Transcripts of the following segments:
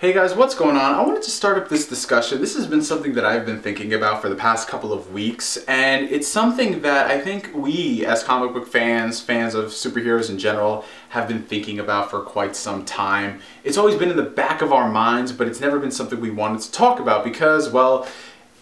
Hey guys, what's going on? I wanted to start up this discussion. This has been something that I've been thinking about for the past couple of weeks, and it's something that I think we, as comic book fans, fans of superheroes in general, have been thinking about for quite some time. It's always been in the back of our minds, but it's never been something we wanted to talk about because, well,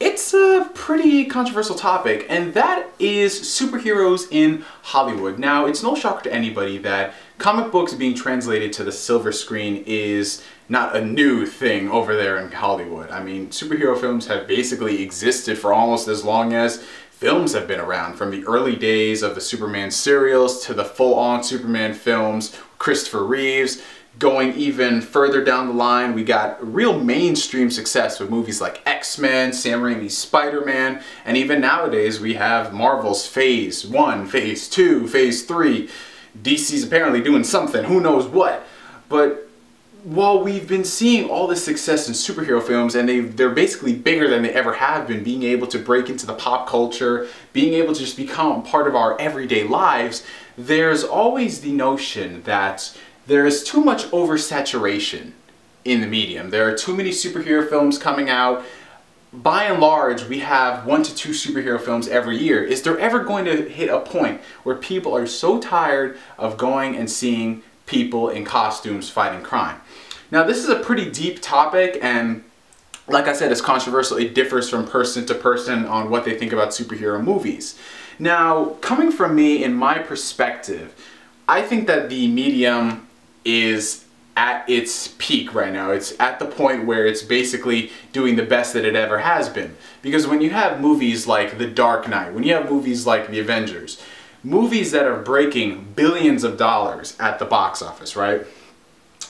it's a pretty controversial topic, and that is superheroes in Hollywood. Now, it's no shock to anybody that comic books being translated to the silver screen is not a new thing over there in Hollywood. I mean, superhero films have basically existed for almost as long as films have been around, from the early days of the Superman serials to the full-on Superman films, Christopher Reeves. Going even further down the line, we got real mainstream success with movies like X-Men, Sam Raimi's Spider-Man, and even nowadays we have Marvel's Phase 1, Phase 2, Phase 3. DC's apparently doing something, who knows what. But while we've been seeing all this success in superhero films, and they're basically bigger than they ever have been, being able to break into the pop culture, being able to just become part of our everyday lives, there's always the notion that there is too much oversaturation in the medium. There are too many superhero films coming out. By and large, we have 1 to 2 superhero films every year. Is there ever going to hit a point where people are so tired of going and seeing people in costumes fighting crime? Now, this is a pretty deep topic, and like I said, it's controversial. It differs from person to person on what they think about superhero movies. Now, coming from me, in my perspective, I think that the medium is at its peak right now. It's at the point where it's basically doing the best that it ever has been. Because when you have movies like The Dark Knight, when you have movies like The Avengers, movies that are breaking billions of dollars at the box office, right?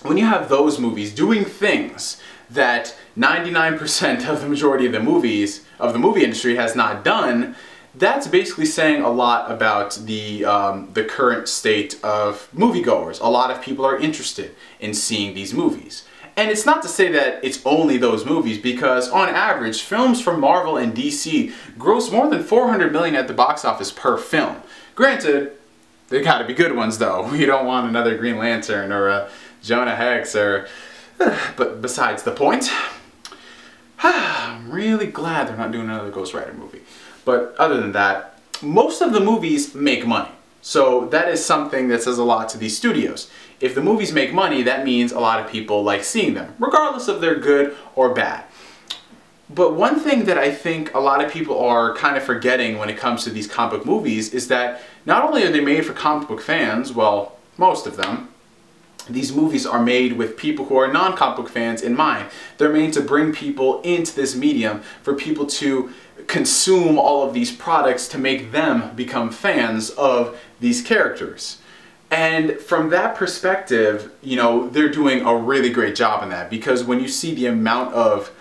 When you have those movies doing things that 99% of the majority of the movie industry has not done, that's basically saying a lot about the current state of moviegoers. A lot of people are interested in seeing these movies. And it's not to say that it's only those movies, because on average, films from Marvel and DC gross more than $400 million at the box office per film. Granted, they gotta be good ones though. We don't want another Green Lantern or a Jonah Hex or... But besides the point, I'm really glad they're not doing another Ghost Rider movie. But other than that, most of the movies make money. So that is something that says a lot to these studios. If the movies make money, that means a lot of people like seeing them, regardless if they're good or bad. But one thing that I think a lot of people are kind of forgetting when it comes to these comic book movies is that not only are they made for comic book fans, well, most of them, these movies are made with people who are non-comic book fans in mind. They're made to bring people into this medium, for people to consume all of these products to make them become fans of these characters. And from that perspective, you know, they're doing a really great job in that, because when you see the amount of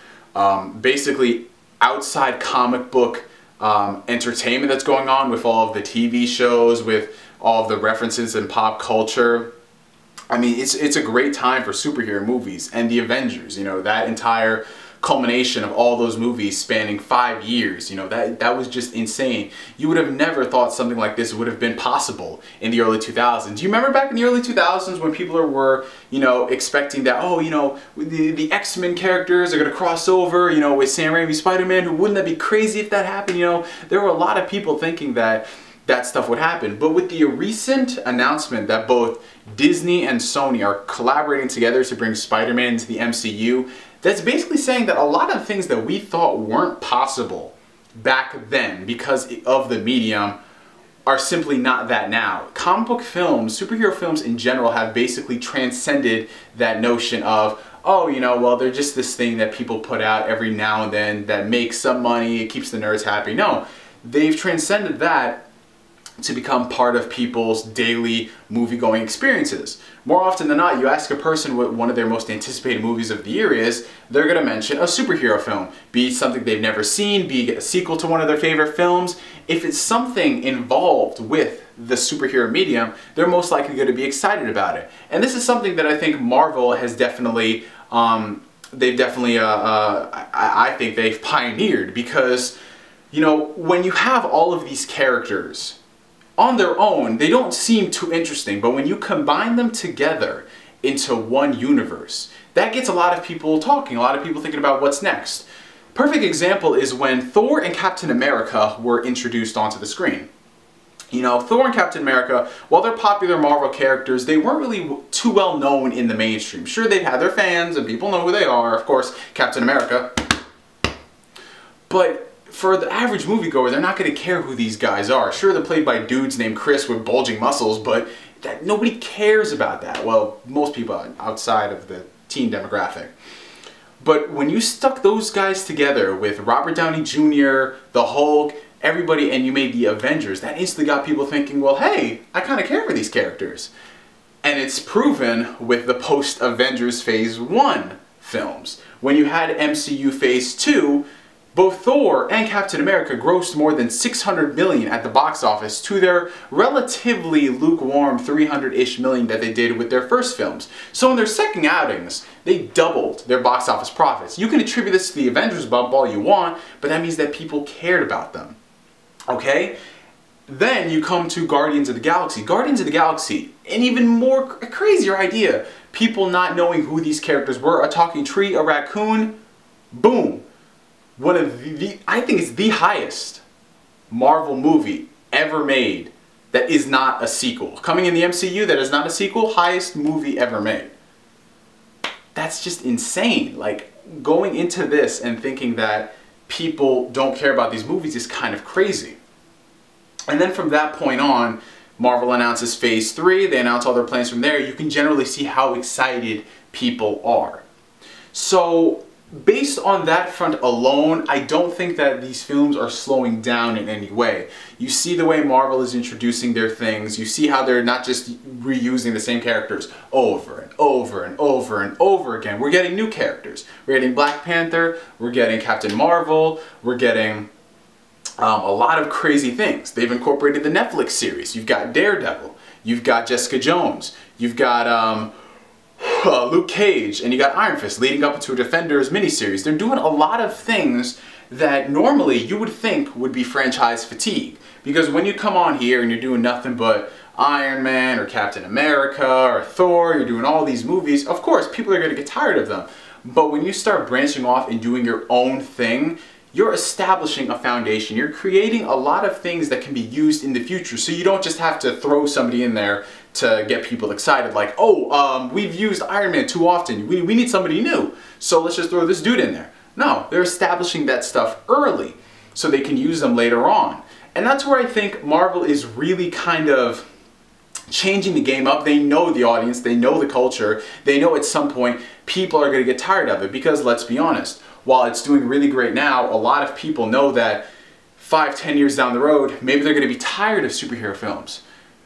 basically outside comic book entertainment that's going on with all of the TV shows, with all of the references in pop culture, I mean, it's a great time for superhero movies. And The Avengers, you know, that entire culmination of all those movies spanning 5 years, you know, that was just insane. You would have never thought something like this would have been possible in the early 2000s. Do you remember back in the early 2000s when people were, you know, expecting that, oh, you know, the X-Men characters are going to cross over, you know, with Sam Raimi's Spider-Man? Wouldn't that be crazy if that happened? You know, there were a lot of people thinking that that stuff would happen. But with the recent announcement that both Disney and Sony are collaborating together to bring Spider-Man into the MCU, that's basically saying that a lot of things that we thought weren't possible back then because of the medium are simply not that now. Comic book films, superhero films in general, have basically transcended that notion of, oh, you know, well, they're just this thing that people put out every now and then that makes some money, it keeps the nerds happy. No, they've transcended that to become part of people's daily movie-going experiences. More often than not, you ask a person what one of their most anticipated movies of the year is, they're going to mention a superhero film, be it something they've never seen, be it a sequel to one of their favorite films. If it's something involved with the superhero medium, they're most likely going to be excited about it. And this is something that I think Marvel has definitely, I think they've pioneered, because, you know, when you have all of these characters on their own, they don't seem too interesting, but when you combine them together into one universe, that gets a lot of people talking, a lot of people thinking about what's next. Perfect example is when Thor and Captain America were introduced onto the screen. You know, Thor and Captain America, while they're popular Marvel characters, they weren't really too well known in the mainstream. Sure, they've had their fans and people know who they are, of course, Captain America. But for the average moviegoer, they're not going to care who these guys are. Sure, they're played by dudes named Chris with bulging muscles, but nobody cares about that. Well, most people outside of the teen demographic. But when you stuck those guys together with Robert Downey Jr., the Hulk, everybody, and you made the Avengers, that instantly got people thinking, well, hey, I kind of care for these characters. And it's proven with the post-Avengers Phase 1 films. When you had MCU Phase 2, both Thor and Captain America grossed more than $600 million at the box office to their relatively lukewarm $300-ish million that they did with their first films. So in their second outings, they doubled their box office profits. You can attribute this to the Avengers bump all you want, but that means that people cared about them. Okay? Then you come to Guardians of the Galaxy. Guardians of the Galaxy, an even more crazier idea. People not knowing who these characters were. A talking tree, a raccoon, boom. One of I think it's the highest Marvel movie ever made that is not a sequel. Coming in the MCU that is not a sequel, highest movie ever made. That's just insane. Like, going into this and thinking that people don't care about these movies is kind of crazy. And then from that point on, Marvel announces Phase 3, they announce all their plans from there. You can generally see how excited people are. So, based on that front alone, I don't think that these films are slowing down in any way. You see the way Marvel is introducing their things, you see how they're not just reusing the same characters over and over and over and over again. We're getting new characters. We're getting Black Panther, we're getting Captain Marvel, we're getting a lot of crazy things. They've incorporated the Netflix series. You've got Daredevil, you've got Jessica Jones, you've got Luke Cage, and you got Iron Fist leading up into a Defenders miniseries. They're doing a lot of things that normally you would think would be franchise fatigue. Because when you come on here and you're doing nothing but Iron Man or Captain America or Thor, you're doing all these movies, of course people are going to get tired of them. But when you start branching off and doing your own thing, you're establishing a foundation. You're creating a lot of things that can be used in the future, so you don't just have to throw somebody in there to get people excited, like, oh, we've used Iron Man too often, we need somebody new, so let's just throw this dude in there. No, they're establishing that stuff early so they can use them later on. And that's where I think Marvel is really kind of changing the game up. They know the audience, they know the culture, they know at some point people are going to get tired of it, because let's be honest, while it's doing really great now, a lot of people know that 5-10 years down the road, maybe they're going to be tired of superhero films.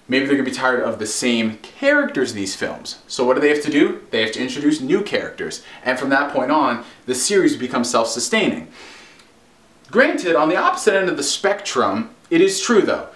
Maybe they're going to be tired of the same characters in these films. So what do they have to do? They have to introduce new characters. And from that point on, the series becomes self-sustaining. Granted, on the opposite end of the spectrum, it is true though.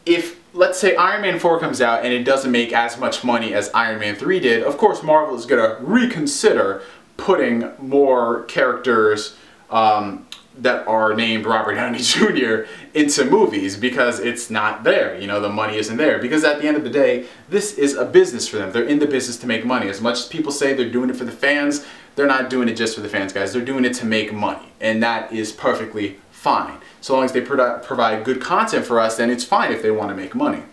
If, let's say, Iron Man 4 comes out and it doesn't make as much money as Iron Man 3 did, of course Marvel is going to reconsider putting more characters that are named Robert Downey Jr. into movies, because it's not there, you know, the money isn't there. Because at the end of the day, this is a business for them. They're in the business to make money. As much as people say they're doing it for the fans, they're not doing it just for the fans, guys. They're doing it to make money, and that is perfectly fine. So long as they provide good content for us, then it's fine if they want to make money.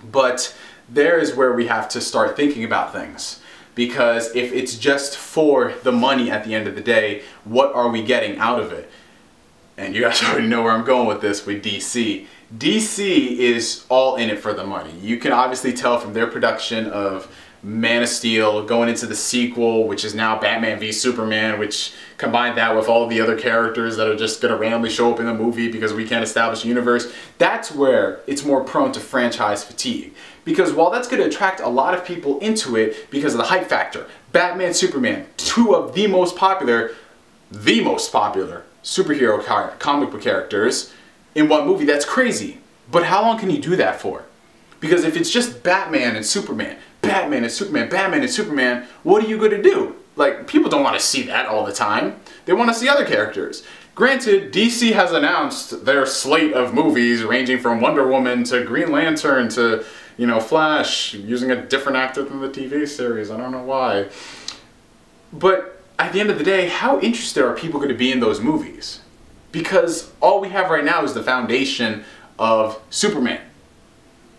But there is where we have to start thinking about things. Because if it's just for the money at the end of the day, what are we getting out of it? And you guys already know where I'm going with this with DC. DC is all in it for the money. You can obviously tell from their production of Man of Steel, going into the sequel, which is now Batman v Superman, which combined that with all the other characters that are just going to randomly show up in the movie because we can't establish a universe. That's where it's more prone to franchise fatigue. Because while that's going to attract a lot of people into it because of the hype factor, Batman, Superman, two of the most popular superhero comic book characters in one movie, that's crazy. But how long can you do that for? Because if it's just Batman and Superman, Batman and Superman, Batman and Superman, what are you going to do? Like, people don't want to see that all the time. They want to see other characters. Granted, DC has announced their slate of movies ranging from Wonder Woman to Green Lantern to, you know, Flash, using a different actor than the TV series. I don't know why. But at the end of the day, how interested are people going to be in those movies? Because all we have right now is the foundation of Superman.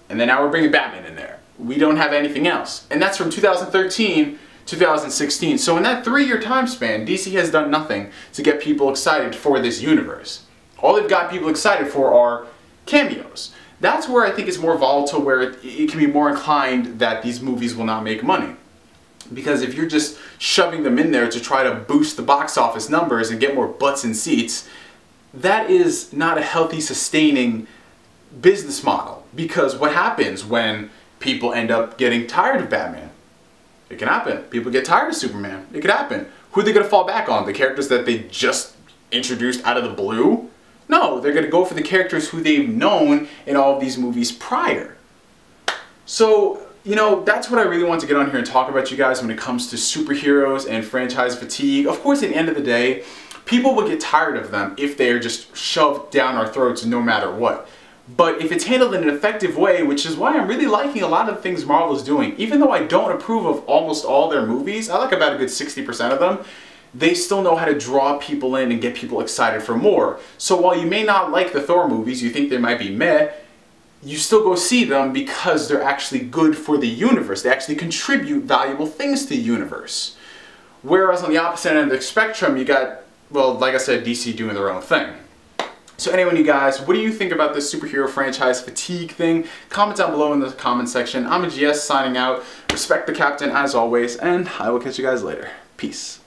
And then now we're bringing Batman in there. We don't have anything else. And that's from 2013 to 2016. So in that 3-year time span, DC has done nothing to get people excited for this universe. All they've got people excited for are cameos. That's where I think it's more volatile, where it can be more inclined that these movies will not make money. Because if you're just shoving them in there to try to boost the box office numbers and get more butts in seats, that is not a healthy, sustaining business model. Because what happens when people end up getting tired of Batman? It can happen. People get tired of Superman. It could happen. Who are they going to fall back on? The characters that they just introduced out of the blue? No, they're going to go for the characters who they've known in all of these movies prior. So, you know, that's what I really want to get on here and talk about, you guys, when it comes to superheroes and franchise fatigue. Of course, at the end of the day, people will get tired of them if they're just shoved down our throats no matter what. But if it's handled in an effective way, which is why I'm really liking a lot of the things Marvel's doing, even though I don't approve of almost all their movies, I like about a good 60% of them, they still know how to draw people in and get people excited for more. So while you may not like the Thor movies, you think they might be meh, you still go see them because they're actually good for the universe. They actually contribute valuable things to the universe. Whereas on the opposite end of the spectrum, you got, well, like I said, DC doing their own thing. So anyway, you guys, what do you think about this superhero franchise fatigue thing? Comment down below in the comment section. I'm NGS signing out. Respect the captain as always, and I will catch you guys later. Peace.